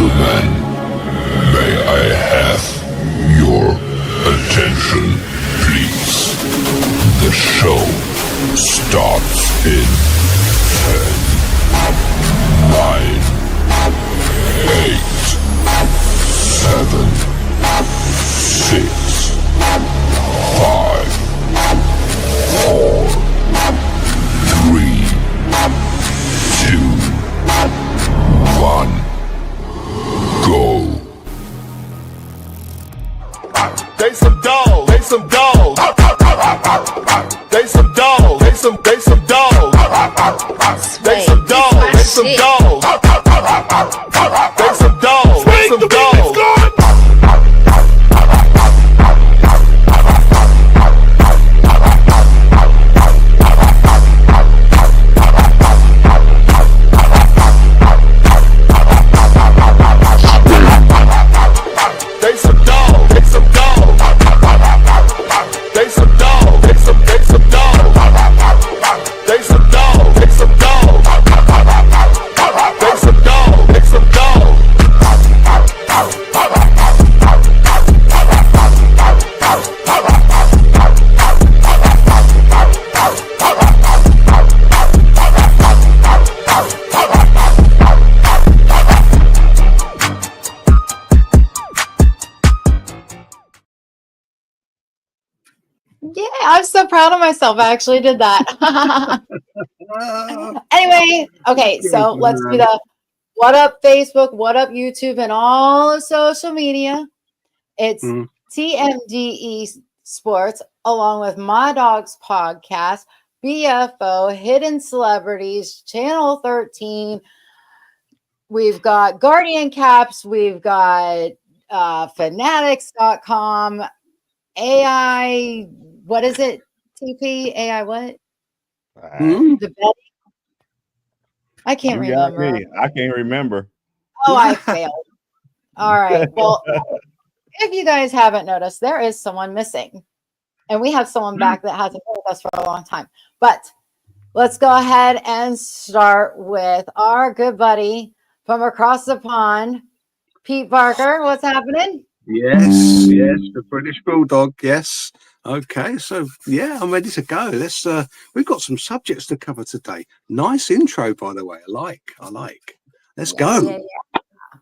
gentlemen, may I have your attention, please? The show starts in 10, 9, 8, 7, 6, 5, 4, 3, 2, 1, go. They some dogs, they some dogs. They some dogs, they some dogs. They some dogs, they some dogs. They some dogs, they some dogs. Yeah, I'm so proud of myself. I actually did that. Anyway, okay, so let's do the what up Facebook, what up YouTube, and all of social media. It's TMDE Sports, along with My Dog's Podcast, BFO, Hidden Celebrities, Channel 13. We've got Guardian Caps. We've got Fanatics.com. AI, what is it? TP, AI, what? The betting? I can't remember. I can't remember. Oh, I failed. All right. Well, if you guys haven't noticed, there is someone missing. And we have someone back that hasn't been with us for a long time. But let's go ahead and start with our good buddy from across the pond, Pete Parker. What's happening? Yes, the British Bulldog, yes. Okay, so yeah, I'm ready to go. Let's we've got some subjects to cover today. Nice intro, by the way. I like. Let's go. Yeah.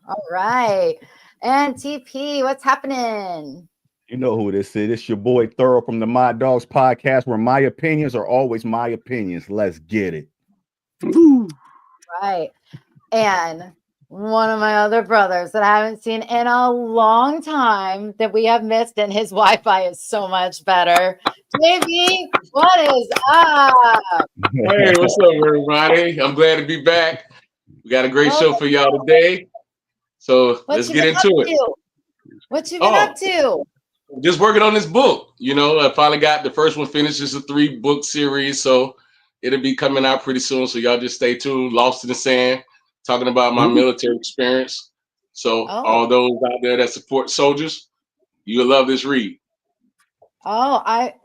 All right. And TP, what's happening? You know who this is. It's your boy Thorough from the My Dogs Podcast, where my opinions are always my opinions. Let's get it. Ooh. Right. And one of my other brothers that I haven't seen in a long time that we have missed, and his Wi-Fi is so much better. JB, what is up? Hey, what's up, everybody? I'm glad to be back. We got a great show for y'all today. So let's get into it. What you been up to? Just working on this book. You know, I finally got the first one finished. It's a 3-book series, so it'll be coming out pretty soon. So y'all just stay tuned. Lost in the Sand. Talking about my military experience. So all those out there that support soldiers, you'll love this read. I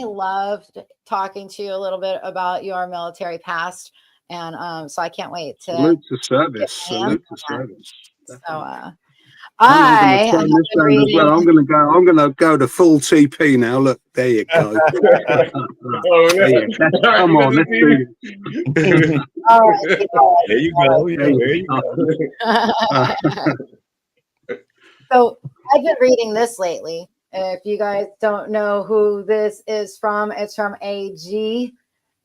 loved talking to you a little bit about your military past. And so I can't wait to salute to service. So I'm gonna go to full TP now. Look, there you go. Come on, let's do it. All right. There you go. There you go. So I've been reading this lately. If you guys don't know who this is from, it's from AG.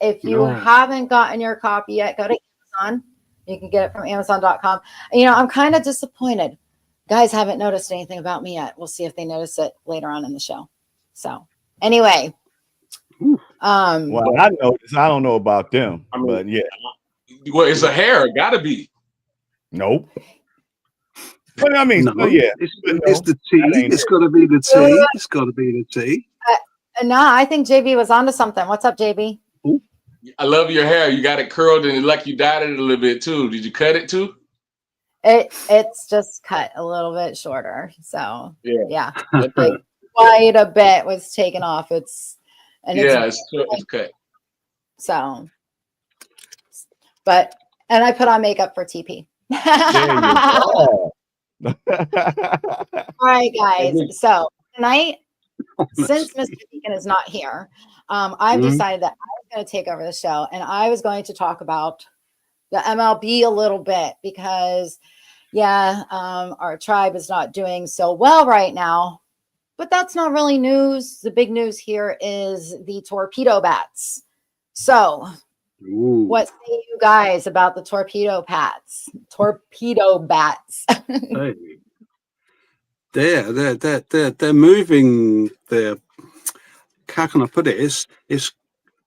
If you haven't gotten your copy yet, go to Amazon. You can get it from Amazon.com. You know, I'm kind of disappointed. Guys haven't noticed anything about me yet. We'll see if they notice it later on in the show. So anyway. Well, I noticed. I don't know about them, but yeah. Well, it's a hair. Gotta be. Nope. But I mean, no, yeah. It's the T. It's got to be the T. It's got to be the T. No, I think JB was onto something. What's up, JB? I love your hair. You got it curled and like you dyed it a little bit too. Did you cut it too? It's just cut a little bit shorter. So yeah. Okay. Like quite a bit was taken off. It's cut. So, but I put on makeup for TP. There you go. All right, guys. So tonight, since Mr. Deacon is not here, I've decided that I was going to take over the show, and I was going to talk about the MLB a little bit because, yeah, our tribe is not doing so well right now. But that's not really news. The big news here is the Torpedo Bats. So, what say you guys about the Torpedo Bats? Torpedo Bats. Hey. They're moving the, how can I put it? It's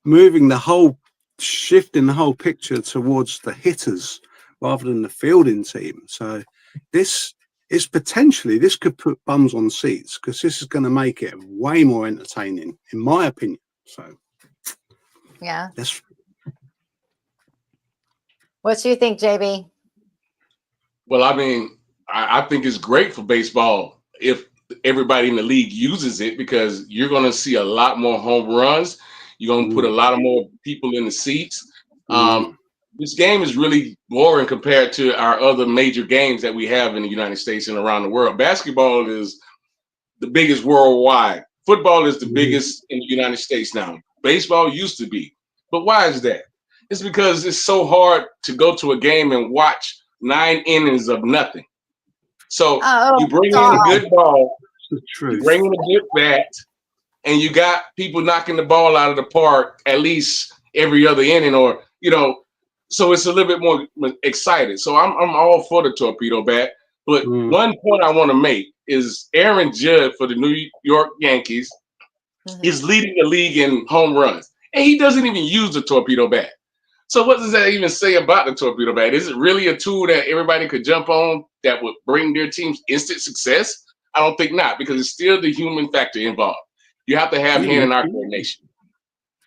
moving the whole, shifting the whole picture towards the hitters rather than the fielding team. So this is potentially, this could put bums on seats because this is going to make it way more entertaining, in my opinion. So Yeah. that's, What do you think, JB? Well, I mean, I think it's great for baseball if everybody in the league uses it because you're going to see a lot more home runs. You're going to put a lot of more people in the seats. This game is really boring compared to our other major games that we have in the United States and around the world. Basketball is the biggest worldwide. Football is the biggest in the United States now. Baseball used to be. But why is that? It's because it's so hard to go to a game and watch 9 innings of nothing. So you bring in a good ball, you bring in a good bat, and you got people knocking the ball out of the park at least every other inning, or so it's a little bit more excited. So I'm all for the Torpedo Bat. But one point I want to make is Aaron Judge for the New York Yankees is leading the league in home runs, and he doesn't even use the Torpedo Bat. So what does that even say about the Torpedo Bat? Is it really a tool that everybody could jump on that would bring their teams instant success? I don't think not, because it's still the human factor involved. You have to have hand and eye coordination.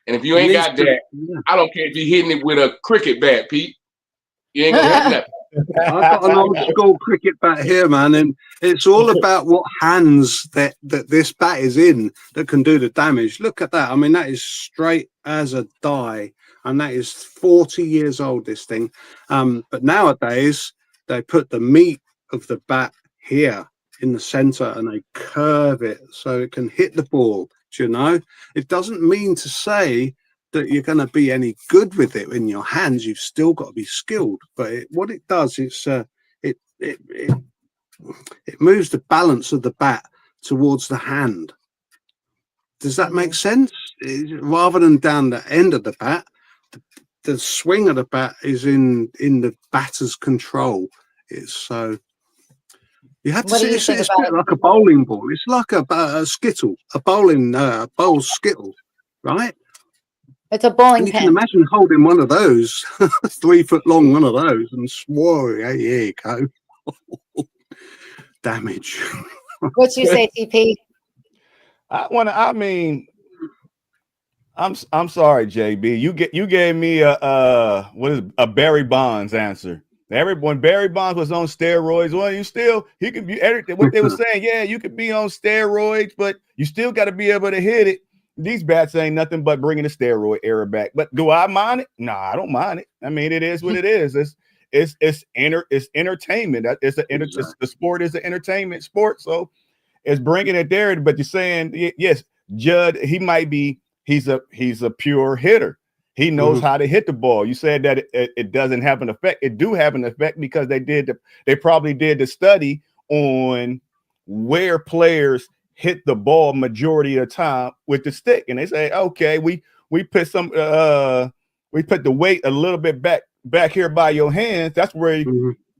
And if you ain't got that, I don't care if you're hitting it with a cricket bat, Pete. You ain't gonna hit nothing. I've got an old school cricket bat here, man, and it's all about what hands that this bat is in that can do the damage. Look at that. I mean, that is straight as a die, and that is 40 years old, this thing. But nowadays, they put the meat of the bat here in the center and they curve it so it can hit the ball. Do you know? It doesn't mean to say that you're going to be any good with it in your hands. You've still got to be skilled. But what it does is it moves the balance of the bat towards the hand. Does that make sense? Rather than down the end of the bat, the swing of the bat is in the batter's control. It's so. You have to see it's a bit like a bowling ball. It's like a skittle, a bowling bowl skittle, right? It's a bowling pin. You can imagine holding one of those, 3 foot long, one of those, and swore, yeah, here you go. Damage. What you say, TP? I'm sorry, JB. You gave me a Barry Bonds answer. When Barry Bonds was on steroids, well, he could be everything. What they were saying, yeah, you could be on steroids, but you still got to be able to hit it. These bats ain't nothing but bringing the steroid era back. But do I mind it? No, I don't mind it. I mean, it is what it is. It's entertainment. The sport is an entertainment sport, so it's bringing it there. But you're saying, yes, Judd, he's a pure hitter. He knows how to hit the ball. You said that it doesn't have an effect. It do have an effect because they probably did the study on where players hit the ball majority of the time with the stick, and they say, okay, we put the weight a little bit back here by your hands. That's where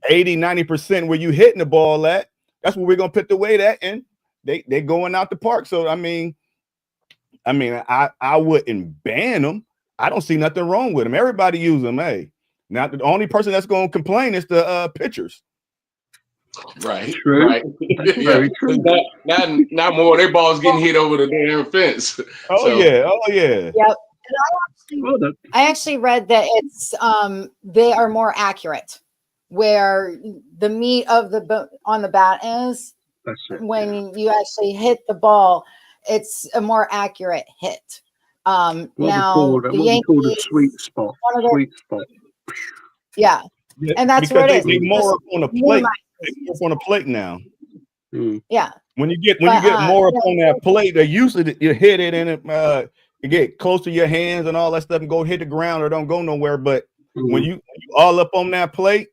80-90% where you hitting the ball at. That's where we're gonna put the weight at, and they going out the park. So I mean, I wouldn't ban them. I don't see nothing wrong with them. Everybody use them. Hey, now the only person that's going to complain is the pitchers. Right. True. Right. Very true. Not more. Their balls getting hit over the damn fence. Oh yeah. Yep. And I actually read that it's they are more accurate, where the meat of on the bat is. That's it, when you actually hit the ball, it's a more accurate hit. Now the Yankees, a sweet spot. Yeah, And that's because where it is. they more up on a plate. Minimize They more up on a plate now. Yeah. When you get But, more up on that plate, they usually you hit it and it you get close to your hands and all that stuff and go hit the ground or don't go nowhere. But when you all up on that plate,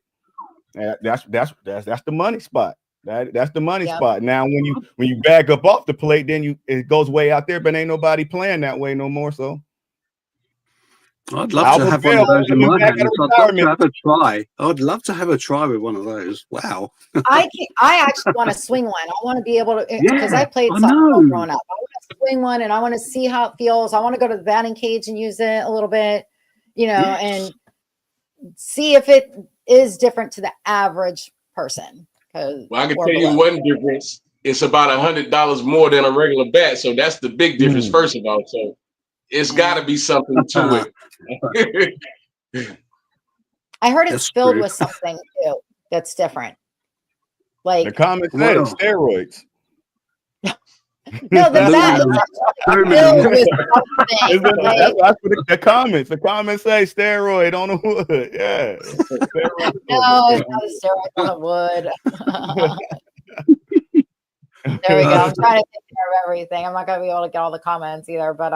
that's the money spot. That's the money spot. Now when you back up off the plate, then it goes way out there, but ain't nobody playing that way no more. So I'd love to have one of those in my hands. I'd love to have a try. I'd love to have a try with one of those. Wow. I actually want to swing one. I want to be able to, because I played softball growing up. I want to swing one and I want to see how it feels. I want to go to the batting cage and use it a little bit, and see if it is different to the average person. Well, I can tell you one difference. It's about $100 more than a regular bat. So that's the big difference, first of all. So it's got to be something to it. I heard it's filled with something too that's different. Like the comment said steroids. No, the bat is filled with something. That's what the comments. The comments say steroid on the wood. Yeah. No, it's not a steroid on the wood. There we go. I'm trying to take care of everything. I'm not gonna be able to get all the comments either, but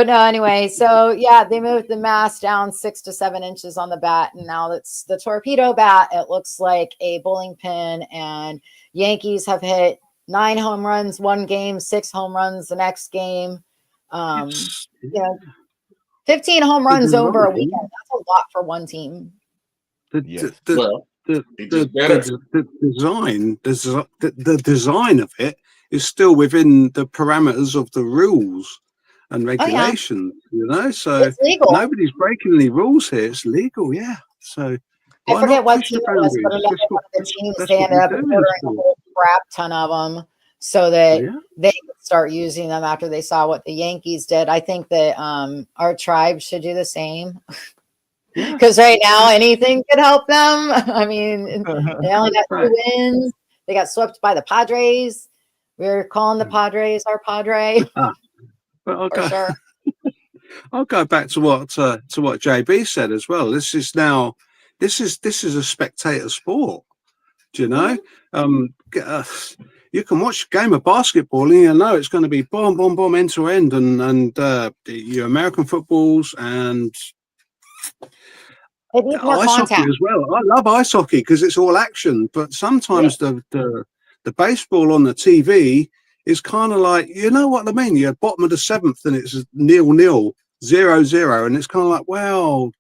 no, anyway, so yeah, they moved the mass down 6 to 7 inches on the bat, and now it's the torpedo bat. It looks like a bowling pin, and Yankees have hit 9 home runs one game, 6 home runs the next game. 15 home runs over a weekend. That's a lot for one team. The design of it is still within the parameters of the rules and regulations, so it's legal. Nobody's breaking any rules here. It's legal, so I forget what team it was, but one of the teams, they ended up ordering a whole crap ton of them so that they could start using them after they saw what the Yankees did. I think that our tribe should do the same, because right now anything could help them. I mean, they only got 2 wins. They got swept by the Padres. We're calling the Padres our Padre. But I'll go back to what JB said as well. This is a spectator sport. Do you know? You can watch a game of basketball and you know it's going to be boom, boom, boom, end to end, and your American footballs and ice hockey as well. I love ice hockey because it's all action, but sometimes the baseball on the TV is kind of like, you know what I mean? You're bottom of the 7th and it's 0-0, 0-0, and it's kind of like, well,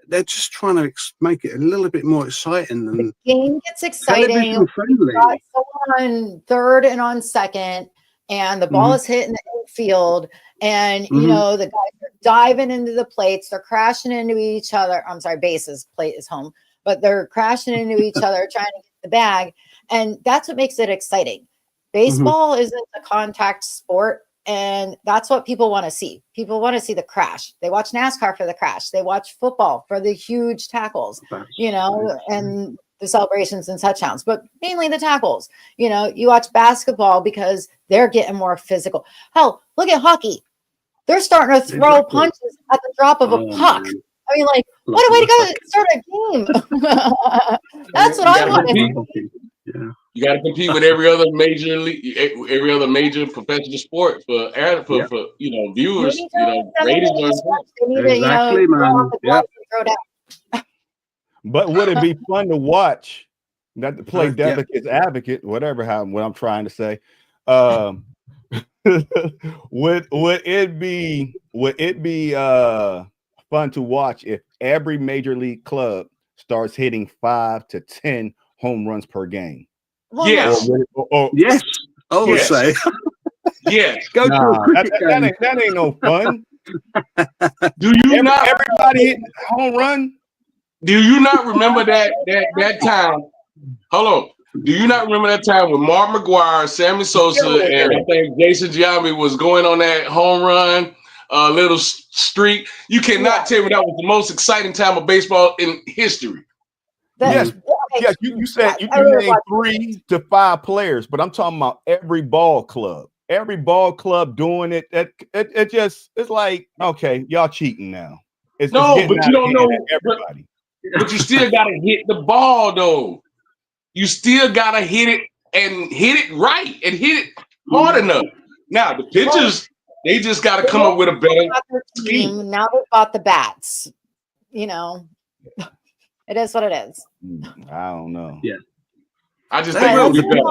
they're just trying to make it a little bit more exciting. And the game gets exciting. You got someone on third and on second, and the ball is hit in the infield, and the guys are diving into the plates. They're crashing into each other. I'm sorry, bases, plate is home, but they're crashing into each other trying to get the bag, and that's what makes it exciting. Baseball isn't a contact sport, and that's what people want to see. People want to see the crash. They watch NASCAR for the crash. They watch football for the huge tackles, and the celebrations and touchdowns, but mainly the tackles. You watch basketball because they're getting more physical. Hell, look at hockey. They're starting to throw punches at the drop of a puck. I mean, like, what a way to go start a game. That's what I want to see. You got to compete with every other major league, every other major professional sport for viewers. Ratings are exactly, man. But would it be fun to watch? Not to play devil's advocate, what I'm trying to say. Would it be fun to watch if every major league club starts hitting 5 to 10 home runs per game? Well, yes. Yes. I would say. Yes. Go to a cricket game. That ain't no fun. Do you not? Everybody hitting home run? Do you not remember that time? Hold on. Do you not remember that time when Mark McGuire, Sammy Sosa, and I think Jason Giambi was going on that home run little streak? You cannot tell me that was the most exciting time of baseball in history. Yes, you said you named 3 to 5 players, but I'm talking about every ball club. Every ball club doing it. It's like, okay, y'all cheating now. But you don't know everybody. but you still got to hit the ball, though. You still got to hit it and hit it right and hit it hard enough. Now, the pitchers, they just got to come up with a better scheme. Now they've got the bats. You know, it is what it is. I don't know. Yeah. I just think it'll be better.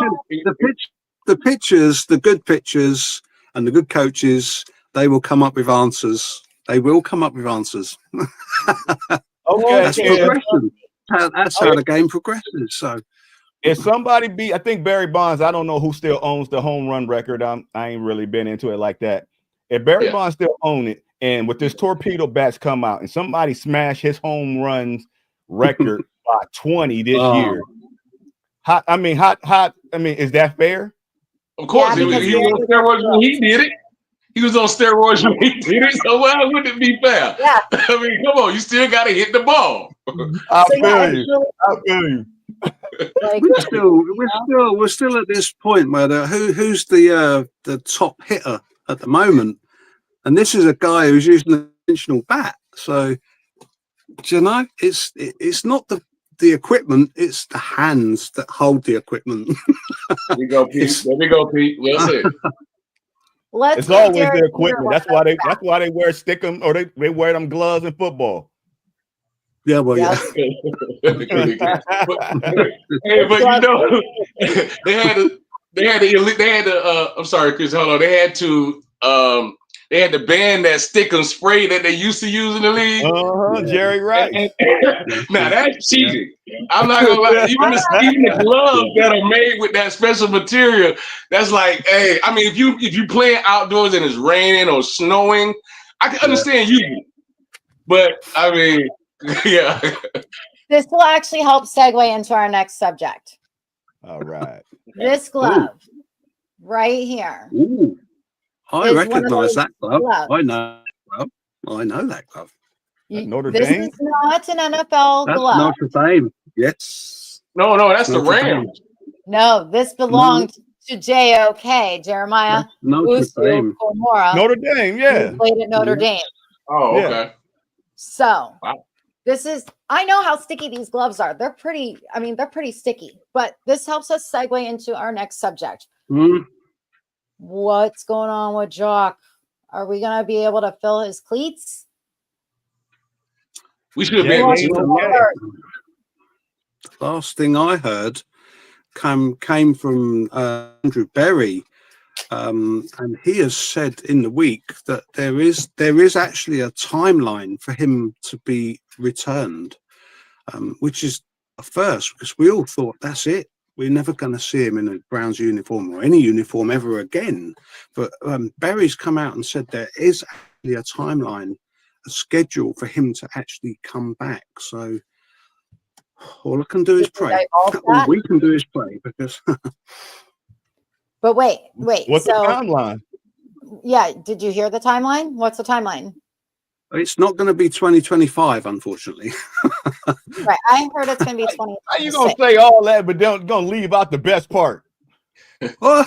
The pitchers, the good pitchers and the good coaches, they will come up with answers. They will come up with answers. Okay. That's progression. That's how the game progresses. So if somebody beat, I think Barry Bonds, I don't know who still owns the home run record. I ain't really been into it like that. If Barry Bonds still own it, and with this Torpedo Bats come out and somebody smash his home runs record by 20 this year. I mean, is that fair? Of course, he was on steroids when he did it. He was on steroids when he did it. So why wouldn't it be fair? Yeah. I mean, come on, you still got to hit the ball. I feel you. Like, we're still at this point where who's the top hitter at the moment, and this is a guy who's using a conventional bat. So, do you know, it's not the equipment, it's the hands that hold the equipment. There we go, Pete. Well said. It's always the equipment. That's why they wear stickum or they wear them gloves in football. Yeah, well, yeah. But you know, I'm sorry, Chris. Hold on. They had to ban that stickum spray that they used to use in the league. Jerry Rice. Now that's cheating. I'm not gonna lie. Even the gloves that are made with that special material, that's like, hey, I mean, if you playing outdoors and it's raining or snowing, I can understand you. But I mean, yeah. This will actually help segue into our next subject. All right. This glove right here. Ooh. I recognize that glove. gloves. I know. Well, I know that glove. Notre This Dame? is not an NFL That's glove. Notre Dame. Yes. No, that's the Notre Dame. Rams. No, this belonged to JOK, Jeremiah That's Notre Dame. Komora, Notre Dame, yeah. who played at Notre Dame. Oh, Yeah. okay. So Wow. this is, I know how sticky these gloves are. They're pretty sticky, but this helps us segue into our next subject. Mm. What's going on with Jock? Are we going to be able to fill his cleats? We should be Yeah, able man. to. Last thing I heard came from Andrew Berry, and he has said in the week that there is actually a timeline for him to be returned, which is a first because we all thought that's it. We're never going to see him in a Browns uniform or any uniform ever again. But Berry's come out and said there is actually a timeline, a schedule for him to actually come back. So all I can do is pray. All we can do is pray because. But wait. What's the timeline? Yeah, did you hear the timeline? What's the timeline? It's not going to be 2025, unfortunately. Right, I heard it's going to be 2026. How you gonna say all that, but gonna leave out the best part? All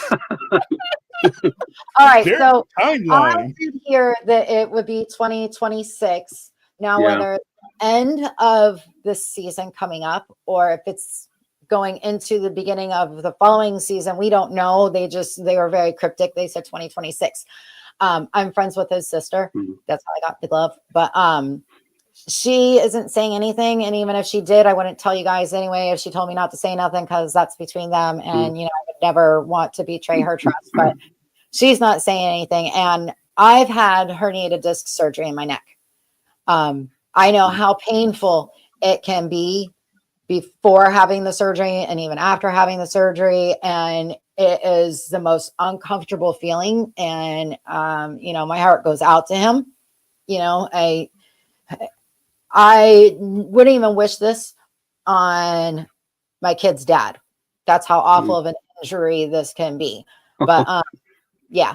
right, There's so timeline. I did hear that it would be 2026. Now, Yeah. whether it's the end of this season coming up or if it's going into the beginning of the following season, we don't know. They were very cryptic. They said 2026. I'm friends with his sister. Mhm. That's how I got the glove. But she isn't saying anything. And even if she did, I wouldn't tell you guys anyway if she told me not to say nothing because that's between them. And, I would never want to betray her trust. But she's not saying anything. And I've had herniated disc surgery in my neck. I know how painful it can be before having the surgery and even after having the surgery. And it is the most uncomfortable feeling. And, my heart goes out to him. I wouldn't even wish this on my kid's dad. That's how awful of an injury this can be. But, yeah.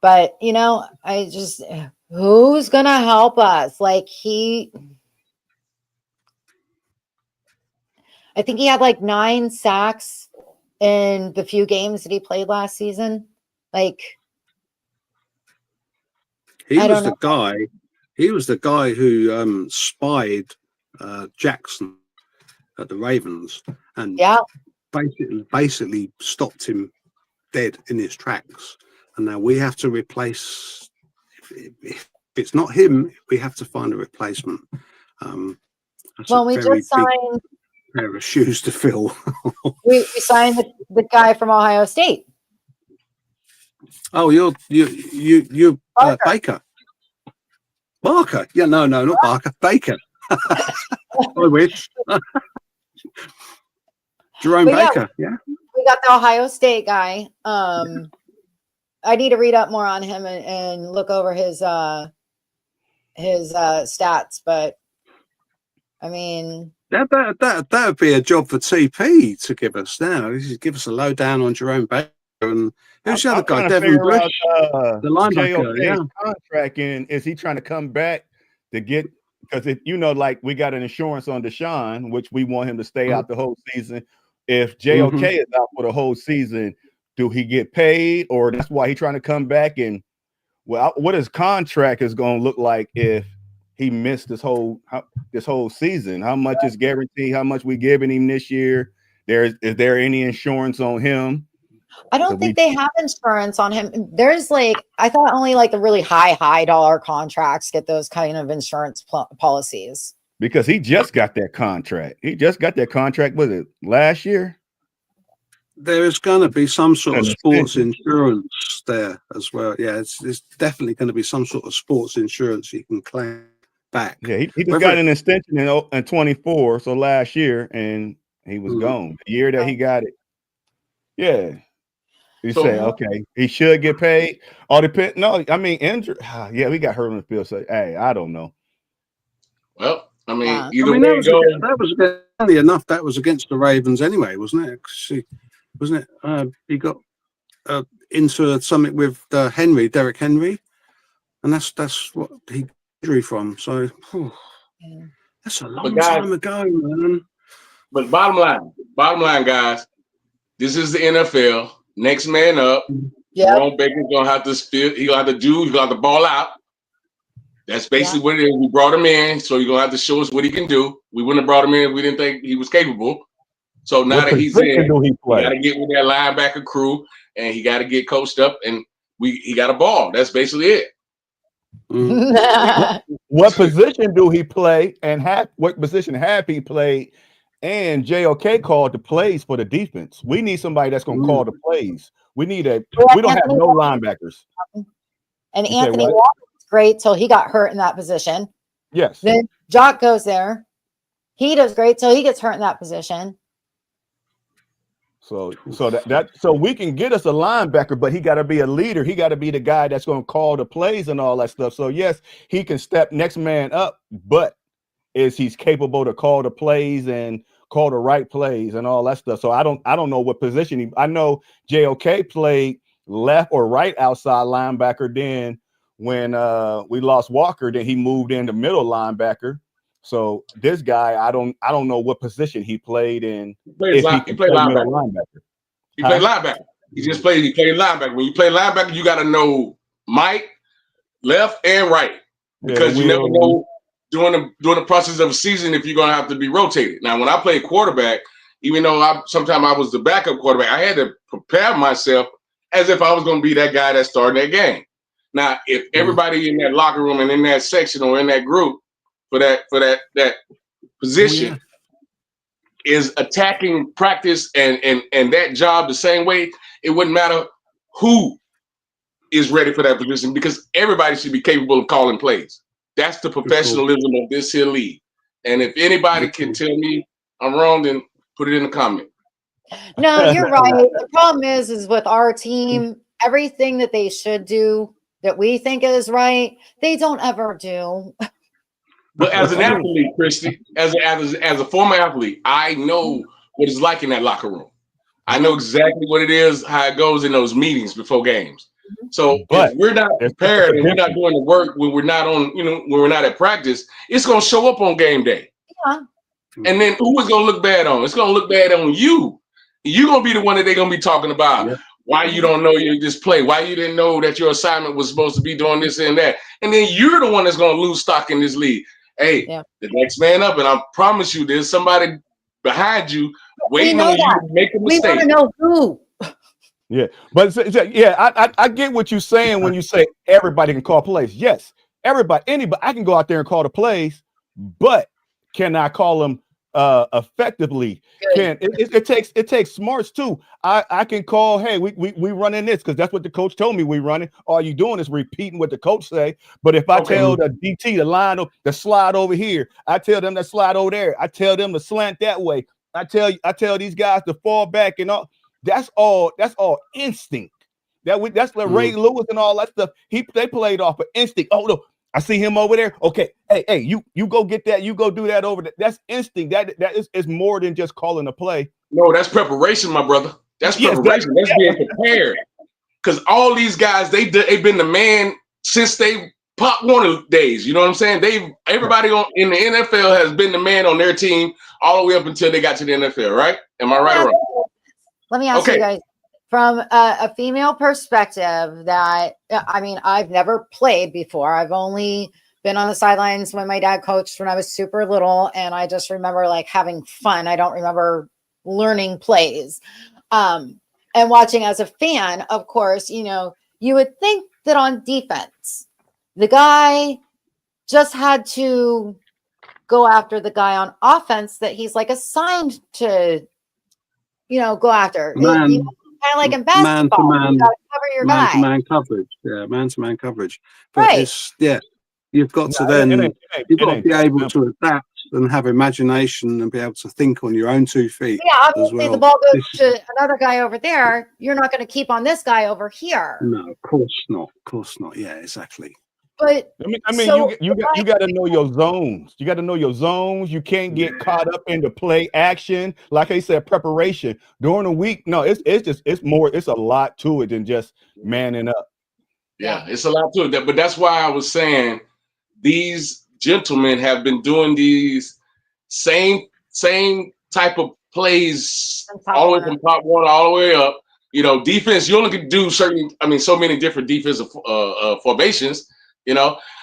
But, I just, who's going to help us? Like I think he had like 9 sacks in the few games that he played last season. Like, He was the guy who spied Jackson at the Ravens, and Yeah. basically stopped him dead in his tracks. And now we have to replace. If it's not him, we have to find a replacement. That's Well, a we very just signed. big pair of shoes to fill. We signed the guy from Ohio State. Oh, you Baker. Barker. Yeah, no, not Barker. Baker. I wish. Jerome But yeah, Baker. Yeah. We got the Ohio State guy. I need to read up more on him and look over his stats. But I mean, that would be a job for TP to give us now. Give us a lowdown on Jerome Baker and who's the other guy? Devin Bush, the linebacker. Yeah. Contract in, is he trying to come back to get, because if you know, like we got an insurance on Deshaun, which we want him to stay out the whole season. If JOK is out for the whole season, do he get paid, or that's why he's trying to come back? And well, what his contract is going to look like if he missed this whole season? How much is guaranteed? How much we giving him this year? Is there any insurance on him? I don't think they have insurance on him. There's like, I thought only like the really high dollar contracts get those kind of insurance policies. Because he just got that contract. Was it last year? There is going to be some sort of sports insurance there as well. Yeah, it's definitely going to be some sort of sports insurance you can claim back. Yeah, he just got an extension in 24, so last year, and he was gone. The year that he got it. Yeah. You say, okay, he should get paid. All depend. No, I mean, injured. Yeah, we got hurt on the field. So, hey, I don't know. Well, I mean, that was funny enough. That was against the Ravens anyway, wasn't it? Wasn't it? He got into something with Derrick Henry, and that's what he injury from. So that's a long time ago, man. But bottom line, guys, this is the NFL. Next man up. Jerome Baker's gonna have to he's gonna have to ball out. That's basically what it is. We brought him in, so he's gonna have to show us what he can do. We wouldn't have brought him in if we didn't think he was capable. So now that he's in, he gotta get with that linebacker crew, and he gotta get coached up, and he got a ball. That's basically it. What position do he play, and what position have he played? And JOK called the plays for the defense. We need somebody that's going to call the plays. We don't have no linebackers. And Anthony Walker was great till he got hurt in that position. Yes. Then Jock goes there. He does great till he gets hurt in that position. So we can get us a linebacker, but he got to be a leader. He got to be the guy that's going to call the plays and all that stuff. So yes, he can step next man up, but he's capable to call the plays and call the right plays and all that stuff. So I don't know what position I know JOK played left or right outside linebacker. Then when we lost Walker, then he moved into middle linebacker. So this guy, I don't know what position he played in. He played linebacker. He played linebacker. He played linebacker. When you play linebacker, you got to know Mike, left and right, because you never know during the process of a season if you're gonna have to be rotated. Now, when I played quarterback, even though sometimes I was the backup quarterback, I had to prepare myself as if I was gonna be that guy that started that game. Now, if everybody in that locker room and in that section or in that group for that position is attacking practice and that job the same way, it wouldn't matter who is ready for that position, because everybody should be capable of calling plays. That's the professionalism of this here league. And if anybody can tell me I'm wrong, then put it in the comment. No, you're right. The problem is with our team, everything that they should do that we think is right, they don't ever do. But as an athlete, Christy, as a former athlete, I know what it's like in that locker room. I know exactly what it is, how it goes in those meetings before games. So if we're not prepared and we're not doing the work when we're not on, when we're not at practice, it's going to show up on game day. Yeah. And then who is going to look bad on? It's going to look bad on you. You're going to be the one that they're going to be talking about. Yeah. Why you don't know you just play? Why you didn't know that your assignment was supposed to be doing this and that? And then you're the one that's going to lose stock in this league. Hey, Yeah. the next man up, and I promise you, there's somebody behind you waiting know on you that. to make a We want mistake. to know who. Yeah, but I get what you're saying when you say everybody can call plays. Yes, everybody, anybody, I can go out there and call the plays, but can I call them effectively? Good. It takes smarts too. I can call, hey, we running this because that's what the coach told me we running. All you doing is repeating what the coach say. But if I tell the DT to line up, the slide over here, I tell them to slide over there. I tell them to slant that way. I tell these guys to fall back and all. That's all instinct. That's like Ray Lewis and all that stuff. They played off of instinct. Oh no, I see him over there. Okay, hey, you go get that. You go do that over there. That's instinct. That is more than just calling a play. No, that's preparation, my brother. That's preparation. That's being prepared. Because all they've been the man since they Pop Warner days. You know what I'm saying? Everybody in the NFL has been the man on their team all the way up until they got to the NFL, right? Am I right or wrong? Let me ask you guys from a female perspective that, I mean, I've never played before. I've only been on the sidelines when my dad coached when I was super little. And I just remember like having fun. I don't remember learning plays. And watching as a fan, of course, you would think that on defense, the guy just had to go after the guy on offense that he's like assigned to, go after. Kind of like in basketball, you got to cover your guy. Man-to-man coverage. Yeah, man-to-man coverage. But right. You've got to be able to adapt and have imagination and be able to think on your own 2 feet. Yeah, obviously the ball goes to another guy over there. You're not going to keep on this guy over here. No, of course not. Of course not. Yeah, exactly. But you got to know your zones. You got to know your zones. You can't get caught up in the play action. Like I said, preparation during the week. No, it's a lot to it than just manning up. Yeah, it's a lot to it. But that's why I was saying these gentlemen have been doing these same type of plays all the way from Pop Warner all the way up. Defense, you only can do so many different defensive formations.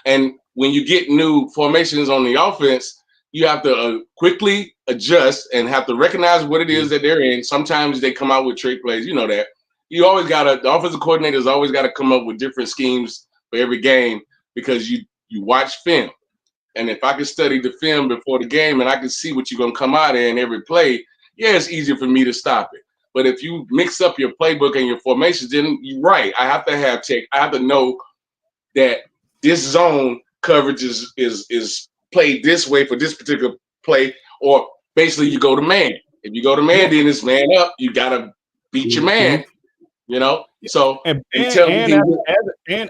And when you get new formations on the offense, you have to quickly adjust and have to recognize what it is that they're in. Sometimes they come out with trick plays. You know that. You always the offensive coordinator's always got to come up with different schemes for every game because you watch film. And if I can study the film before the game and I can see what you're going to come out in every play, it's easier for me to stop it. But if you mix up your playbook and your formations, then you're right. I have to have I have to know that this zone coverage is played this way for this particular play, or basically you go to man. If you go to man, then it's man up. You gotta beat your man. So and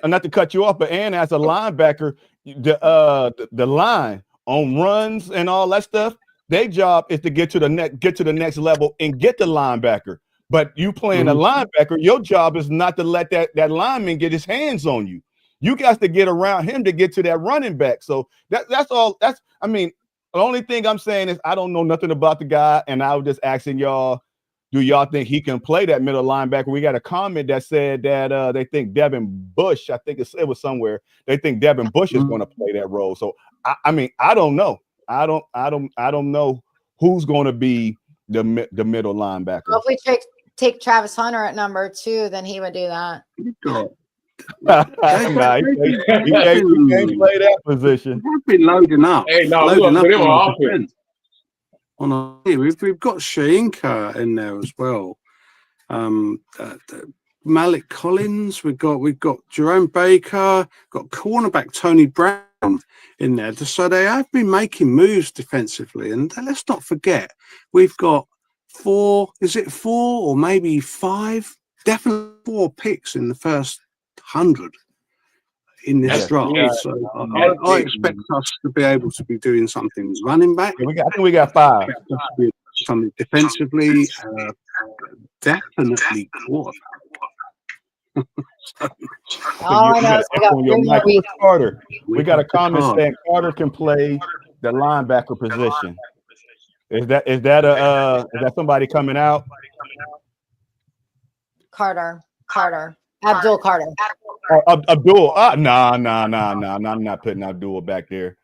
not to cut you off, but as a linebacker, the line on runs and all that stuff, their job is to get to the next level and get the linebacker. But you playing a linebacker, your job is not to let that lineman get his hands on you. You got to get around him to get to that running back. So that's all. The only thing I'm saying is I don't know nothing about the guy, and I was just asking y'all, do y'all think he can play that middle linebacker? We got a comment that said that they think Devin Bush, I think it was somewhere, they think Devin Bush is going to play that role. So I don't know. I don't know who's going to be the middle linebacker. Well, if we take Travis Hunter at number 2, then he would do that. He can't play that position. We've been loading up. Hey, no, loading up on offense. We've got Shainka in there as well. Malik Collins. We've got Jerome Baker. Got cornerback Tony Brown in there. So they have been making moves defensively, and let's not forget we've got 4 or maybe 5? Definitely 4 picks in the first 100 in this draft. So I expect us to be able to be doing something running back. I think we got 5. Something defensively, definitely quarterback. Carter. We got a comment saying Carter can play the linebacker position. Is that somebody coming out? Carter. Abdul Carter. Abdul. No, I'm not putting Abdul back there.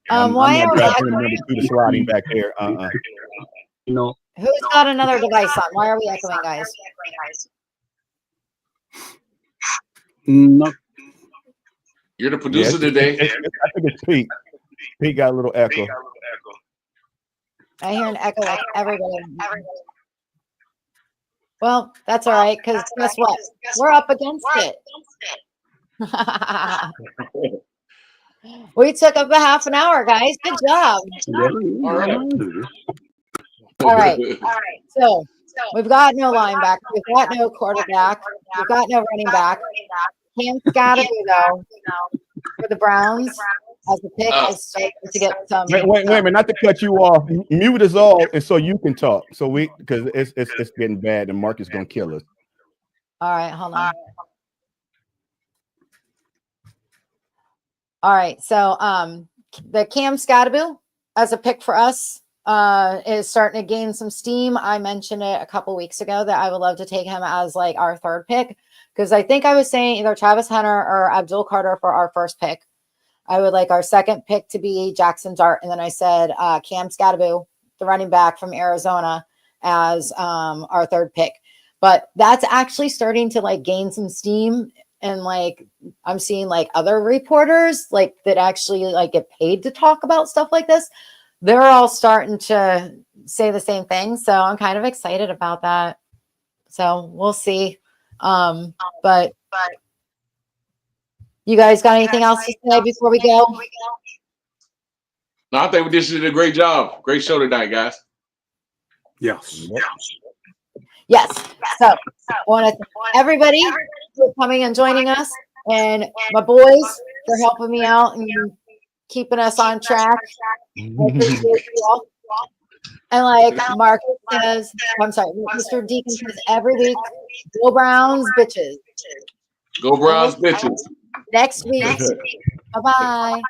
I'm Why not are we dropping echoing? number 2 to sliding back there. You know, Who's got another device on? Why are we echoing, guys? no, You're the producer today. I think it's Pete. Pete got a little echo. I hear an echo like everybody. Well, that's all right, because guess what? We're up against it. We took up a half an hour, guys. Good job. All right. All right. So we've got no linebacker. We've got no quarterback. We've got no running back. Cam's got to be, though, for the Browns as a pick is starting to get some. Wait a minute, not to cut you off. Mute us all, and so you can talk. So because it's getting bad, and Mark is gonna kill us. All right, hold on. All right, so the Cam Scadaboo as a pick for us is starting to gain some steam. I mentioned it a couple weeks ago that I would love to take him as like our third pick, because I think I was saying either Travis Hunter or Abdul Carter for our first pick. I would like our second pick to be Jackson Dart, and then I said Cam Scadaboo, the running back from Arizona, as our third pick. But that's actually starting to like gain some steam. And like I'm seeing like other reporters like that actually like get paid to talk about stuff like this. They're all starting to say the same thing. So I'm kind of excited about that. So we'll see. But you guys got anything else to say before we go? No, I think this did a great job. Great show tonight, guys. yes. Yes. So I want to thank everybody for coming and joining us, and my boys for helping me out and keeping us on track. I appreciate you all. And like Marcus says, I'm sorry, Mr. Deacon says every week, go Browns, bitches. Go Browns, bitches. Next week. Bye-bye.